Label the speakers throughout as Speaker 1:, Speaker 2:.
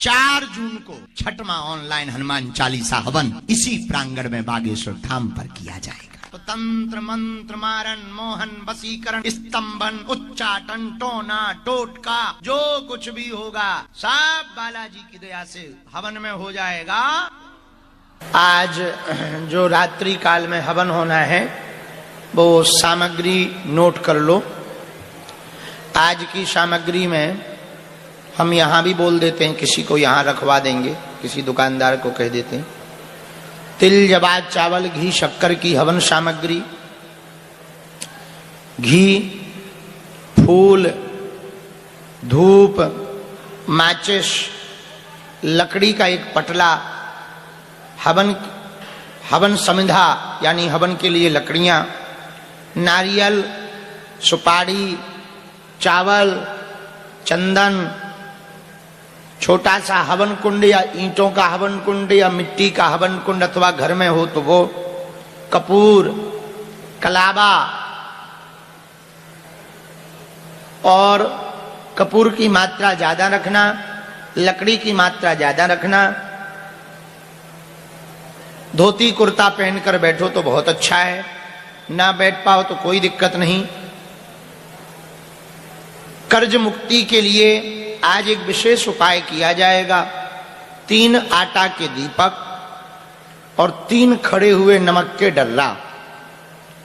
Speaker 1: 4 जून को छठवां ऑनलाइन हनुमान चालीसा हवन इसी प्रांगण में बागेश्वर धाम पर किया जाएगा। तो तंत्र मंत्र मारण मोहन वशीकरण स्तंभन उच्चाटन टोना टोटका जो कुछ भी होगा सब बालाजी की दया से हवन में हो जाएगा। आज जो रात्रि काल में हवन होना है वो सामग्री नोट कर लो। आज की सामग्री में हम यहाँ भी बोल देते हैं, किसी को यहाँ रखवा देंगे, किसी दुकानदार को कह देते हैं। तिल जवाद चावल घी शक्कर की हवन सामग्री, घी फूल धूप माचिस लकड़ी का एक पटला, हवन समिधा यानी हवन के लिए लकड़ियाँ, नारियल सुपारी चावल चंदन, छोटा सा हवन कुंड या ईंटों का हवन कुंड या मिट्टी का हवन कुंड अथवा घर में हो तो वो, कपूर कलावा और कपूर की मात्रा ज्यादा रखना, लकड़ी की मात्रा ज्यादा रखना। धोती कुर्ता पहनकर बैठो तो बहुत अच्छा है, ना बैठ पाओ तो कोई दिक्कत नहीं। कर्ज मुक्ति के लिए आज एक विशेष उपाय किया जाएगा। 3 आटा के दीपक और 3 खड़े हुए नमक के डर्रा,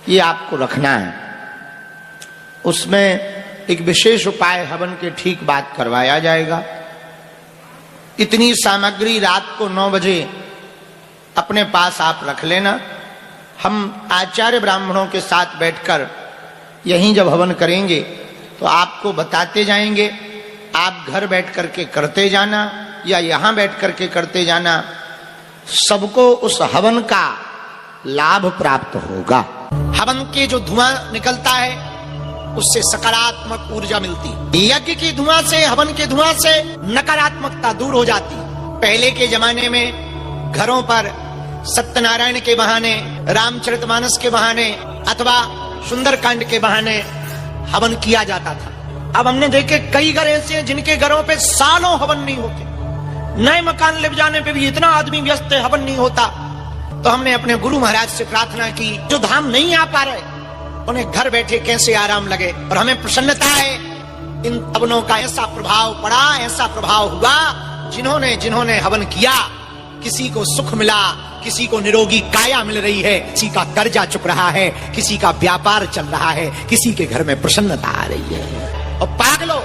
Speaker 1: ये आपको रखना है। उसमें एक विशेष उपाय हवन के ठीक बाद करवाया जाएगा। इतनी सामग्री रात को 9 बजे अपने पास आप रख लेना। हम आचार्य ब्राह्मणों के साथ बैठकर यहीं जब हवन करेंगे तो आपको बताते जाएंगे। आप घर बैठ करके करते जाना या यहां बैठ करके करते जाना, सबको उस हवन का लाभ प्राप्त होगा। हवन के जो धुआं निकलता है उससे सकारात्मक ऊर्जा मिलती है। यज्ञ की धुआं से, हवन के धुआं से नकारात्मकता दूर हो जाती। पहले के जमाने में घरों पर सत्यनारायण के बहाने, रामचरितमानस के बहाने अथवा सुंदरकांड के बहाने हवन किया जाता था। अब हमने देखे कई घर ऐसे हैं जिनके घरों पे सालों हवन नहीं होते। नए मकान ले जाने पे भी इतना आदमी व्यस्त है, हवन नहीं होता। तो हमने अपने गुरु महाराज से प्रार्थना की, जो धाम नहीं आ पा रहे उन्हें घर बैठे कैसे आराम लगे। और हमें प्रसन्नता है इन हवनों का ऐसा प्रभाव पड़ा, ऐसा प्रभाव हुआ। जिन्होंने हवन किया किसी को सुख मिला, किसी को निरोगी काया मिल रही है, किसी का कर्जा चुक रहा है, किसी का व्यापार चल रहा है, किसी के घर में प्रसन्नता आ रही है। और पागलों,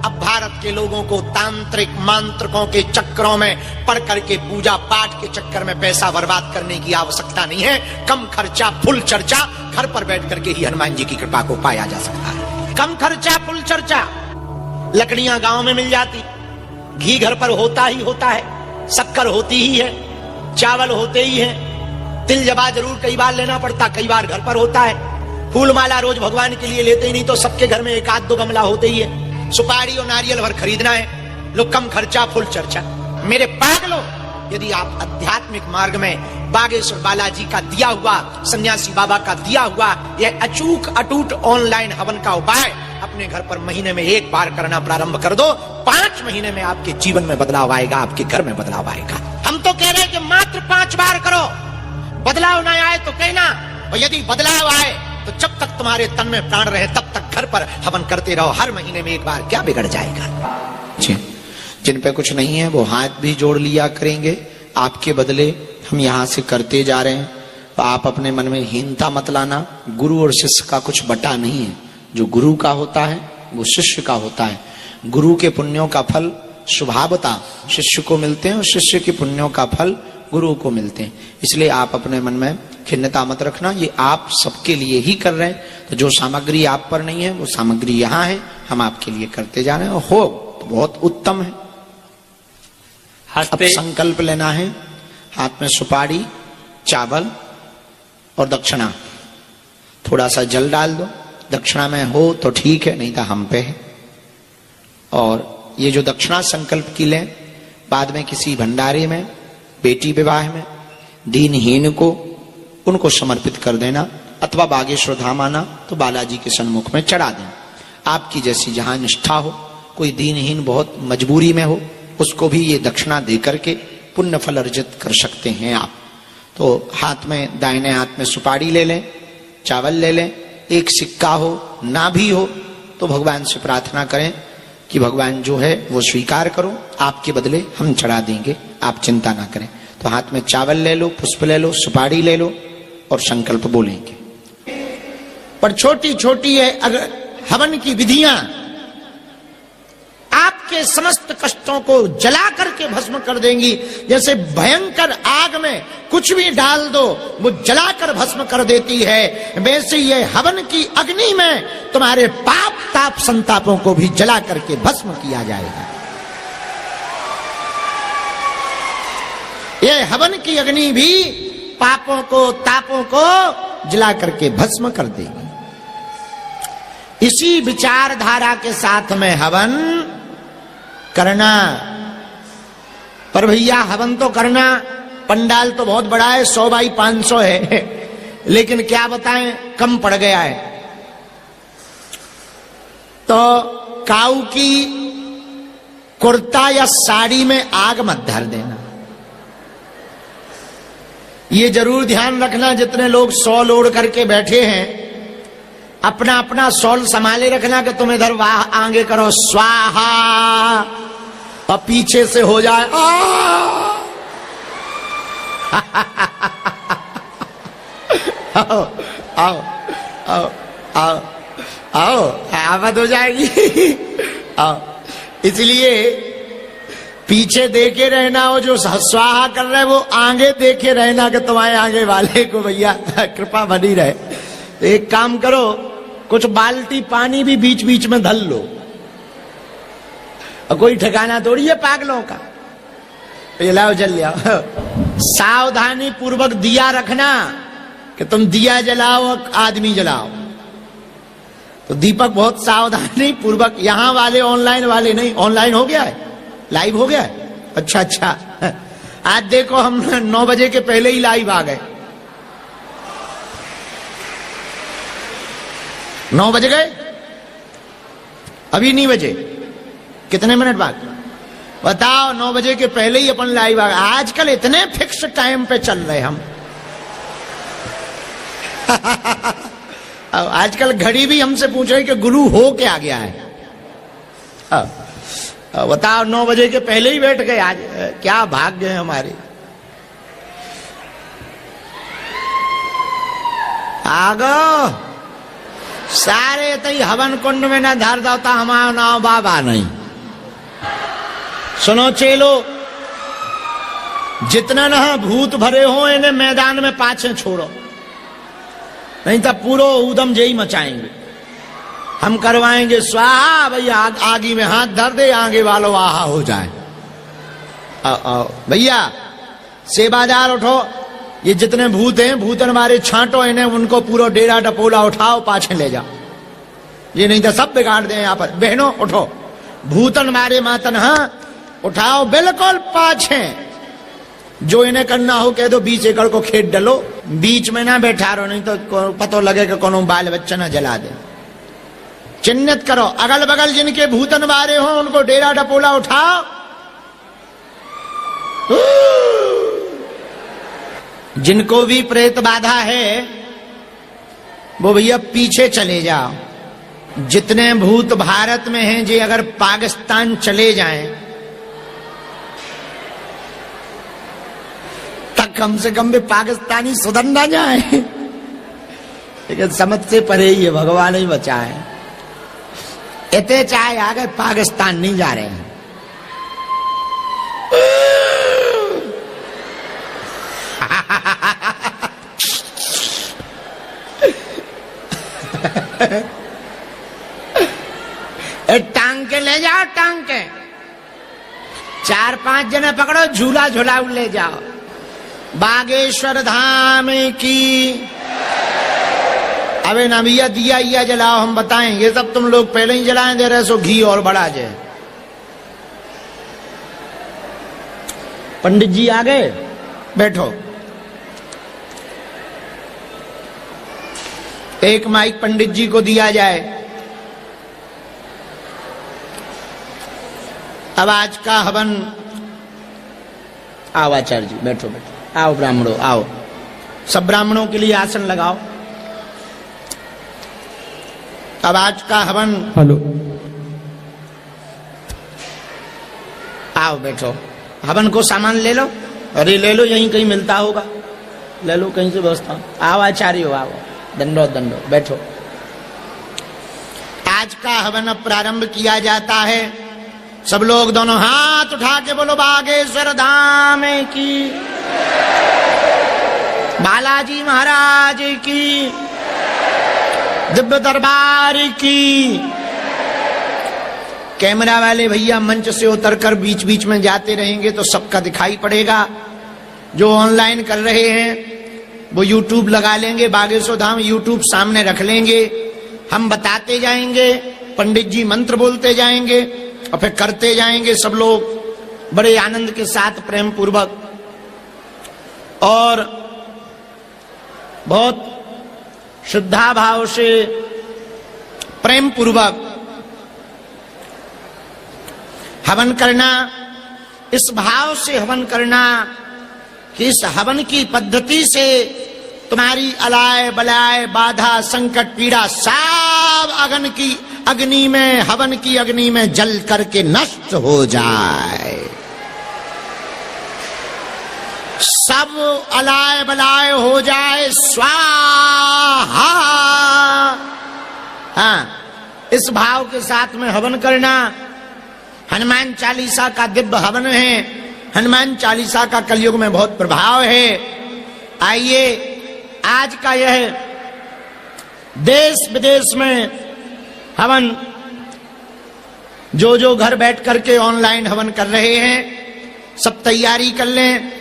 Speaker 1: अब भारत के लोगों को तांत्रिक मांत्रिकों के चक्करों में पढ़ करके पूजा पाठ के चक्कर में पैसा बर्बाद करने की आवश्यकता नहीं है। कम खर्चा फुल चर्चा, घर पर बैठ करके ही हनुमान जी की कृपा को पाया जा सकता है। कम खर्चा फुल चर्चा, लकड़ियां गांव में मिल जाती, घी घर पर होता ही होता है, शक्कर होती ही है, चावल होते ही है, तिल जवा जरूर कई बार लेना पड़ता, कई बार घर पर होता है। फूल माला रोज भगवान के लिए लेते ही नहीं तो सबके घर में 1-2 गमला होते ही है। सुपारी और नारियल भर खरीदना है, लोग कम खर्चा फुल चर्चा। मेरे पागलों, यदि आप आध्यात्मिक मार्ग में बागेश्वर बालाजी का दिया हुआ, सन्यासी बाबा का दिया हुआ यह अचूक अटूट ऑनलाइन हवन का उपाय अपने घर पर महीने में 1 बार करना प्रारंभ कर दो, 5 महीने में आपके जीवन में बदलाव आएगा, आपके घर में बदलाव आएगा। हम तो कह रहे हैं कि मात्र 5 बार करो, बदलाव ना आए तो कहना, और यदि बदलाव आए तो जब तक तुम्हारे तन में प्राण रहे तब तक घर पर हवन करते रहो। हर महीने में 1 बार, क्या बिगड़ जाएगा। जिन पे कुछ नहीं है वो हाथ भी जोड़ लिया करेंगे। आपके बदले हम यहाँ से करते जा रहे हैं, तो आप अपने मन में हीनता मत लाना। गुरु और शिष्य का कुछ बटा नहीं है। जो गुरु का होता है वो शिष्य का होता है। गुरु के पुण्यों का फल स्वभावतः शिष्य को मिलते हैं और शिष्य के पुण्यों का फल गुरु को मिलते हैं। इसलिए आप अपने मन में खिन्नता मत रखना, ये आप सबके लिए ही कर रहे हैं। तो जो सामग्री आप पर नहीं है वो सामग्री यहाँ है, हम आपके लिए करते जा रहे हैं। हो तो बहुत उत्तम है। अब संकल्प लेना है, हाथ में सुपारी चावल और दक्षिणा, थोड़ा सा जल डाल दो। दक्षिणा में हो तो ठीक है, नहीं तो हम पे है। और ये जो दक्षिणा संकल्प की लें, बाद में किसी भंडारे में, बेटी विवाह में, दीनहीन को उनको समर्पित कर देना, अथवा बागेश्वर धाम आना तो बालाजी के सन्मुख में चढ़ा देना। आपकी जैसी जहां निष्ठा हो, कोई दीनहीन बहुत मजबूरी में हो उसको भी ये दक्षिणा दे करके पुण्य फल अर्जित कर सकते हैं आप। तो हाथ में, दाहिने हाथ में सुपारी ले लें, चावल ले लें, एक सिक्का हो ना भी हो तो भगवान से प्रार्थना करें कि भगवान जो है वो स्वीकार करो, आपके बदले हम चढ़ा देंगे, आप चिंता ना करें। तो हाथ में चावल ले लो, पुष्प ले लो, सुपारी ले लो और संकल्प बोलेंगे। पर छोटी छोटी है अगर हवन की विधियां आपके समस्त कष्टों को जला करके भस्म कर देंगी। जैसे भयंकर आग में कुछ भी डाल दो वो जलाकर भस्म कर देती है, वैसे ये हवन की अग्नि में तुम्हारे पाप ताप संतापों को भी जला करके भस्म किया जाएगा। ये हवन की अग्नि भी पापों को तापों को जला करके भस्म कर देगी। इसी विचारधारा के साथ में हवन करना। पर भैया हवन तो करना, पंडाल तो बहुत बड़ा है, 100 बाई 500 है, लेकिन क्या बताएं कम पड़ गया है। तो काऊ की कुर्ता या साड़ी में आग मत धर देना। ये जरूर ध्यान रखना, जितने लोग शॉल ओढ़ करके बैठे हैं अपना अपना शॉल संभाले रखना कि तुम इधर वाह आगे करो स्वाहा और पीछे से हो जाए आओ आओ आओ आओ आओ आवाज हो जाएगी। आओ, इसलिए पीछे देखे रहना, हो जो स्वाहा कर रहे वो आगे देखे रहना कि तुम्हारे आगे वाले को भैया कृपा बनी रहे। तो एक काम करो, कुछ बाल्टी पानी भी बीच बीच में धल लो, और कोई ठिकाना थोड़ी है पागलों का। ये लाओ जल लिया। सावधानी पूर्वक दिया रखना कि तुम दिया जलाओ आदमी जलाओ। तो दीपक बहुत सावधानी पूर्वक, यहां वाले ऑनलाइन वाले नहीं, ऑनलाइन हो गया है, लाइव हो गया है। अच्छा अच्छा, आज देखो हम 9 बजे के पहले ही लाइव आ गए। 9 बज गए, अभी नहीं बजे, कितने मिनट बाद बताओ। 9 बजे के पहले ही अपन लाइव आ गए। आजकल इतने फिक्स टाइम पे चल रहे हम। आजकल घड़ी भी हमसे पूछ रही कि गुरु हो क्या गया है। बताओ 9 बजे के पहले ही बैठ गए। आज क्या भाग्य है हमारे। आगो सारे तई हवन कुंड में ना धर देता हमारा नाम बाबा नहीं। सुनो चेलो, जितना ना भूत भरे हो इन्हें मैदान में पाछे छोड़ो, नहीं तो पूरो ऊधम जई मचाएंगे। हम करवाएंगे स्वाहा, भैया आगी में हाथ धर दे, आगे वालों आहा हो जाए। भैया सेवादार उठो, ये जितने भूत हैं भूतन मारे छांटो इन्हें, उनको पूरा डेरा डपोला उठाओ पाछे ले जाओ। ये नहीं तो सब बिगाड़ दें यहाँ पर। बहनों उठो, भूतन मारे मातन हाँ उठाओ बिल्कुल पाछे। जो इन्हें करना हो कह दो 20 एकड़ को खेत डलो, बीच में ना बैठा रहो, नहीं तो पता लगे कि कोनो बाल बच्चा ना जला दे। चिन्हित करो, अगल बगल जिनके भूतन मारे हो उनको डेरा डपोला उठाओ। जिनको भी प्रेत बाधा है वो भैया पीछे चले जाओ। जितने भूत भारत में हैं जी अगर पाकिस्तान चले जाएं तक कम से कम भी पाकिस्तानी सुधर ना जाए। लेकिन समझ से परे ही है, भगवान ही बचाए। इतने चाहे आगे पाकिस्तान नहीं जा रहे हैं। टांग के ले जाओ, टांग के 4-5 जने पकड़ो, झूला झूला ले जाओ। बागेश्वर धाम की। अबे ना भैया दिया जलाओ, हम बताएं। ये सब तुम लोग पहले ही जलाएं दे रहे, सो घी और बढ़ा जाए। पंडित जी आ गए, बैठो। एक माइक पंडित जी को दिया जाए। अब आज का हवन, आओ आचार्य जी, बैठो बैठो, आओ ब्राह्मणों आओ, सब ब्राह्मणों के लिए आसन लगाओ। अब आज का हवन,
Speaker 2: हेलो,
Speaker 1: आओ बैठो, हवन को सामान ले लो, अरे ले लो, यहीं कहीं मिलता होगा, ले लो कहीं से व्यवस्था। आओ आचार्य हो, आओ, दंडो दंडो, बैठो। आज का हवन अब प्रारंभ किया जाता है। सब लोग दोनों हाथ उठा के बोलो बागेश्वर धाम की, बालाजी महाराज की, दिव्य दरबार की। कैमरा वाले भैया मंच से उतरकर बीच बीच में जाते रहेंगे तो सबका दिखाई पड़ेगा। जो ऑनलाइन कर रहे हैं वो यूट्यूब लगा लेंगे, बागेश्वर धाम यूट्यूब सामने रख लेंगे, हम बताते जाएंगे, पंडित जी मंत्र बोलते जाएंगे और फिर करते जाएंगे सब लोग बड़े आनंद के साथ, प्रेम पूर्वक और बहुत श्रद्धा भाव से, प्रेम पूर्वक हवन करना। इस भाव से हवन करना कि इस हवन की पद्धति से तुम्हारी अलाय बलाय बाधा संकट पीड़ा सब अग्नि में, हवन की अग्नि में जल करके नष्ट हो जाए। सब अलाय बलाय हो जाए, स्वाहा। हाँ, इस भाव के साथ में हवन करना। हनुमान चालीसा का दिव्य हवन है। हनुमान चालीसा का कलयुग में बहुत प्रभाव है। आइए आज का यह देश विदेश में हवन, जो घर बैठ करके ऑनलाइन हवन कर रहे हैं, सब तैयारी कर लें।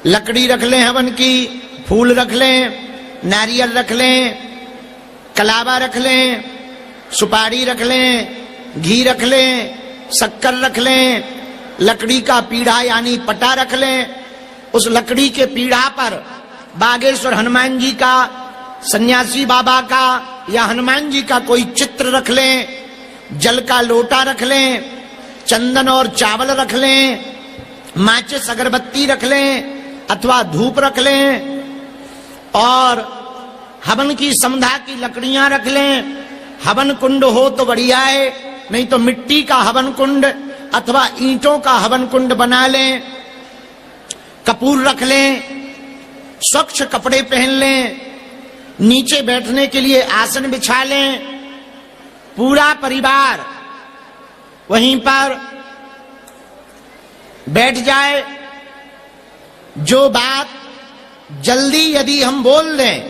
Speaker 1: लकड़ी रख लें हवन की, फूल रख लें, नारियल रख लें, कलावा रख लें, सुपारी रख लें, घी रख लें, शक्कर रख लें, लकड़ी का पीढ़ा यानी पटा रख लें। उस लकड़ी के पीढ़ा पर बागेश्वर हनुमान जी का, सन्यासी बाबा का या हनुमान जी का कोई चित्र रख लें, जल का लोटा रख लें, चंदन और चावल रख लें, माचिस अगरबत्ती रख लें अथवा धूप रख लें और हवन की समधा की लकड़ियां रख लें। हवन कुंड हो तो बढ़िया है, नहीं तो मिट्टी का हवन कुंड अथवा ईंटों का हवन कुंड बना लें। कपूर रख लें, स्वच्छ कपड़े पहन लें, नीचे बैठने के लिए आसन बिछा लें। पूरा परिवार वहीं पर बैठ जाए। जो बात जल्दी यदि हम बोल दें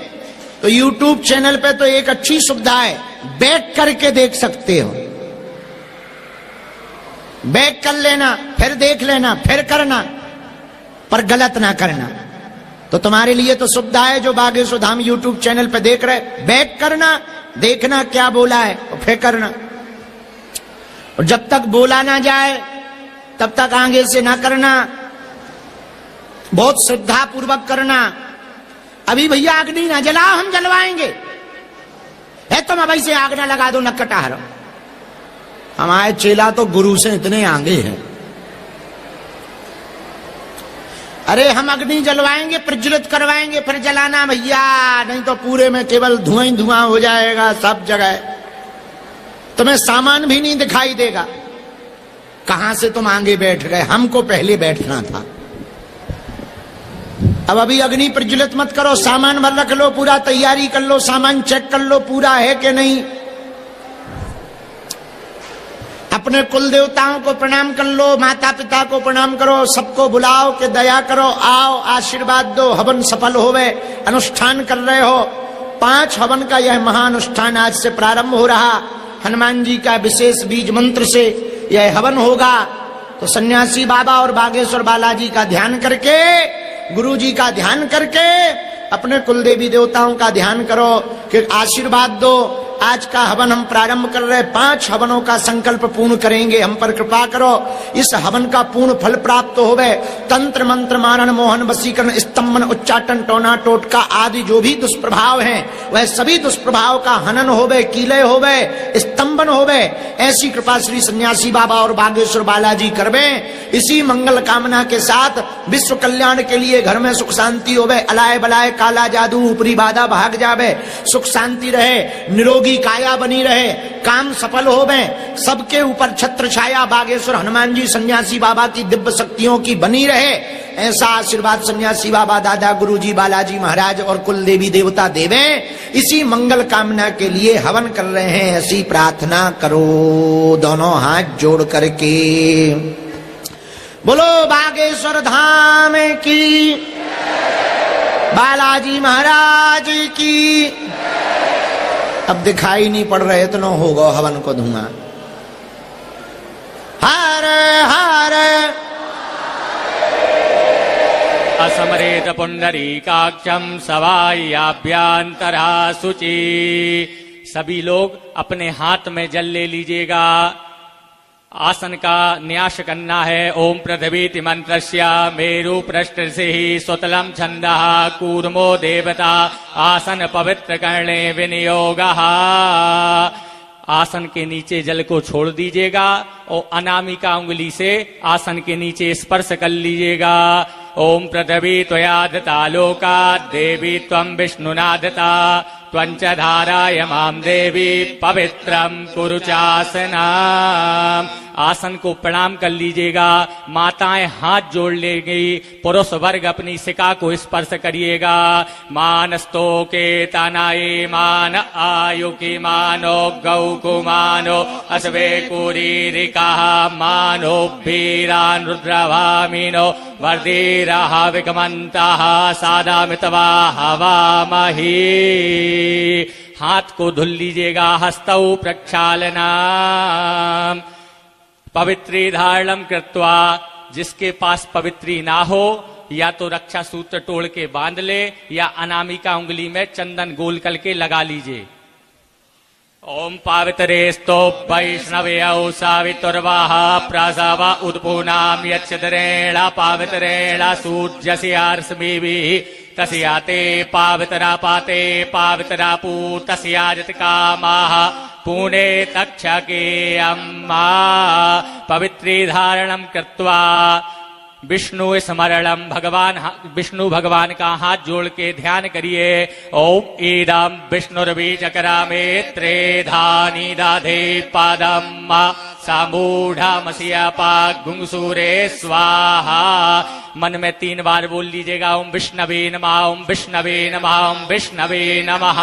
Speaker 1: तो YouTube चैनल पे तो एक अच्छी सुविधा है, बैक करके देख सकते हो। बैक कर लेना, फिर देख लेना, फिर करना, पर गलत ना करना। तो तुम्हारे लिए तो सुविधा है जो बागेश्वर धाम YouTube चैनल पे देख रहे, बैक करना, देखना क्या बोला है और फिर करना। और जब तक बोला ना जाए तब तक आगे से ना करना, बहुत श्रद्धा पूर्वक करना। अभी भैया अग्नि ना जलाओ, हम जलवाएंगे। है तुम अभी से आग ना लगा दो, न कटारो। हमारे चेला तो गुरु से इतने आगे हैं। अरे हम अग्नि जलवाएंगे, प्रज्वलित करवाएंगे, फिर जलाना भैया, नहीं तो पूरे में केवल धुआं ही धुआं हो जाएगा सब जगह। तुम्हें सामान भी नहीं दिखाई देगा। कहां से तुम आगे बैठ गए, हमको पहले बैठना था। अब अभी अग्नि प्रज्वलित मत करो, सामान भर रख लो, पूरा तैयारी कर लो, सामान चेक कर लो पूरा है कि नहीं। अपने कुल देवताओं को प्रणाम कर लो, माता पिता को प्रणाम करो, सबको बुलाओ कि दया करो, आओ आशीर्वाद दो, हवन सफल होवे। अनुष्ठान कर रहे हो, 5 हवन का यह महानुष्ठान आज से प्रारंभ हो रहा। हनुमान जी का विशेष बीज मंत्र से यह हवन होगा। तो सन्यासी बाबा और बागेश्वर बालाजी का ध्यान करके, गुरु जी का ध्यान करके, अपने कुल देवी देवताओं का ध्यान करो कि आशीर्वाद दो। आज का हवन हम प्रारंभ कर रहे, 5 हवनों का संकल्प पूर्ण करेंगे, हम पर कृपा करो। इस हवन का पूर्ण फल प्राप्त होवे। तंत्र मंत्र मारण मोहन वशीकरण स्तंभन उच्चाटन टोना टोटका आदि जो भी दुष्प्रभाव हैं वह सभी दुष्प्रभाव का हनन होवे, कीलय होवे, स्तंभन होवे। ऐसी कृपा श्री सन्यासी बाबा और बागेश्वर बालाजी करवे। इसी मंगल कामना के साथ विश्व कल्याण के लिए घर में सुख शांति होवे, अलाय बलाय काला जादू ऊपरी बाधा भाग जावे, सुख शांति रहे, निरोगी काया बनी रहे, काम सफल होवे, सबके ऊपर छत्र छाया बागेश्वर हनुमान जी सन्यासी बाबा की दिव्य शक्तियों की बनी रहे। ऐसा आशीर्वाद सन्यासी बाबा दादा गुरु जी बालाजी महाराज और कुल देवी देवता देवे। इसी मंगल कामना के लिए हवन कर रहे हैं, ऐसी प्रार्थना करो दोनों हाथ जोड़ करके। बोलो बागेश्वर धाम की, बालाजी महाराज की। अब दिखाई नहीं पड़ रहे, इतना होगा हवन को धुआं। हर हर
Speaker 2: असमरेत पुंडरीकाक्षं सवायाभ्यंतरा शुचि। सभी लोग अपने हाथ में जल ले लीजिएगा। आसन का न्यास करना है। ओम पृथ्वीति मंत्रस्य मेरु पृष्ठ से ही स्वतलम छंदः कूर्मो देवता आसन पवित्र करणे विनियोगः। आसन के नीचे जल को छोड़ दीजिएगा और अनामिका उंगली से आसन के नीचे स्पर्श कर लीजिएगा। ओम पृथ्वी त्वयादता लोका देवी त्वं विष्णुनादता त्वंच धाराय माम देवी पवित्रम कुरु चासनाम। आसन को प्रणाम कर लीजिएगा। माताएं हाथ जोड़ लेंगी। पुरुष वर्ग अपनी सिका को स्पर्श करिएगा। मानस्तो के तनाये मान आयु की मानो गौ को मानो अश्वे कुरीरिका मानो भीरान रुद्रभामिनो वर्धीरः विगमन्तः सादामितवा हवामहि। हाथ को धुल लीजिएगा। हस्तौ प्रक्षालना पवित्री धारणम कृत्वा। जिसके पास पवित्री ना हो या तो रक्षा सूत्र तोड़ के बांध ले या अनामिका उंगली में चंदन गोल करके लगा लीजिए। ओम पावित्रेस्तो वैष्णवेयौ सावितुर्वाह प्रसव उत्पूनाम यच्छद्रेण पावित्रेण सूर्यस्यार्ष्मिभिः तस्याते पावित्रा पाते पावित्रा पूतस्याजत कामाः पुणे तक्षके अम्मा। पवित्री धारणम कृत्वा विष्णु स्मरणम भगवान विष्णु भगवान का हाथ जोड़ के ध्यान करिए। ओम ईदम विष्णुर्बीजकरामे त्रेधानी दाधे पादम सामूढ़मस्यापा गुंसूरे स्वाहा। मन में 3 बार बोल लीजिएगा। ओम विष्णवे नमः ओम विष्णवे नमः ओम विष्णवे नमः।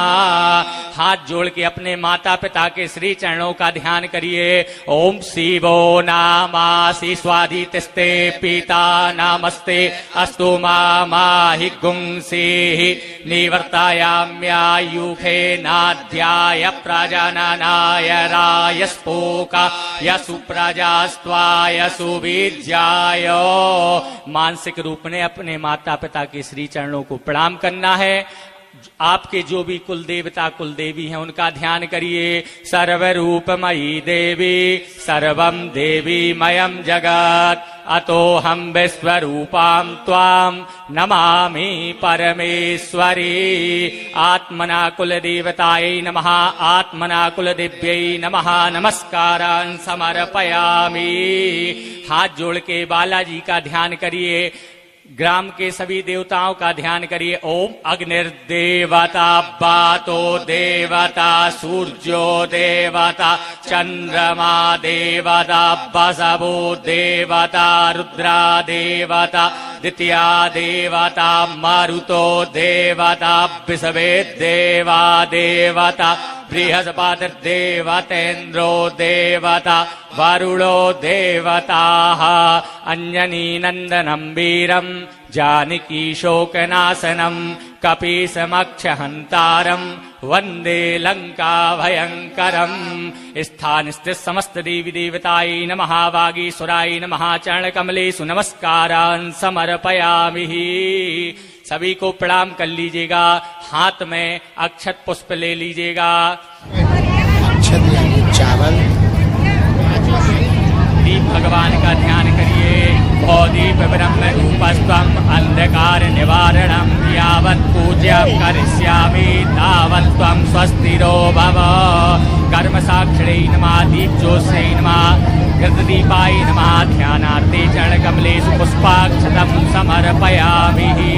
Speaker 2: हाथ जोड़ के अपने माता पिता के श्री चरणों का ध्यान करिए। ओम शिवो नामासि स्वादितस्ते पिता नामस्ते अस्तु माहि गुंसेहि निवर्तायाम्यायुखे नाध्याय प्रजननाय रायस्पोका यसु प्रजास्त्वाय सुविज्याय। मानसिक रूप में अपने माता पिता के श्री चरणों को प्रणाम करना है। आपके जो भी कुल देवता कुल देवी हैं उनका ध्यान करिए। सर्वरूपमयी देवी सर्वम देवीमयम जगत अतो हम विश्वरूपां त्वां नमामि परमेश्वरी। आत्मना कुल देवतायै नमः आत्मना कुल दिव्यै नमः नमस्कारान् समर्पयामि। हाथ जोड़ के बालाजी का ध्यान करिए। ग्राम के सभी देवताओं का ध्यान करिए। ओम अग्निर्देवता वातो देवता सूर्यो देवता चंद्रमा देवता वसवो देवता रुद्रा देवता द्वितीया देवता मारुतो देवता विषवे देवा देवता बृहस्पतिर्देवतेन्द्रो देवता वरुणो देवताः। अंजनी नंदनं वीरं जानकी शोकनाशनं कपीशमक्षहंतारं वंदे लंका भयंकरम। स्थान स्थित समस्त देवी देवतायै नमः वागीश्वराय नमः चरण कमलेषु नमस्कारान् समर्पयामि। सभी को प्रणाम कर लीजिएगा। हाथ में अक्षत पुष्प ले लीजिएगा।
Speaker 1: अक्षत यानी चावल।
Speaker 2: दीप भगवान का ध्यान करिए। दीप ब्रह्म रूपस्त्वम अंधकार निवारणम यावत् पूज्यं करिष्यामि तावत् त्वं स्वस्तिरो भव। कर्म साक्षिणे नमः दीप ज्योत्स्यै नमः कृतदीपाय नमः ध्यानार्थे चरणकमलेषु पुष्पाक्षतं समर्पयामि।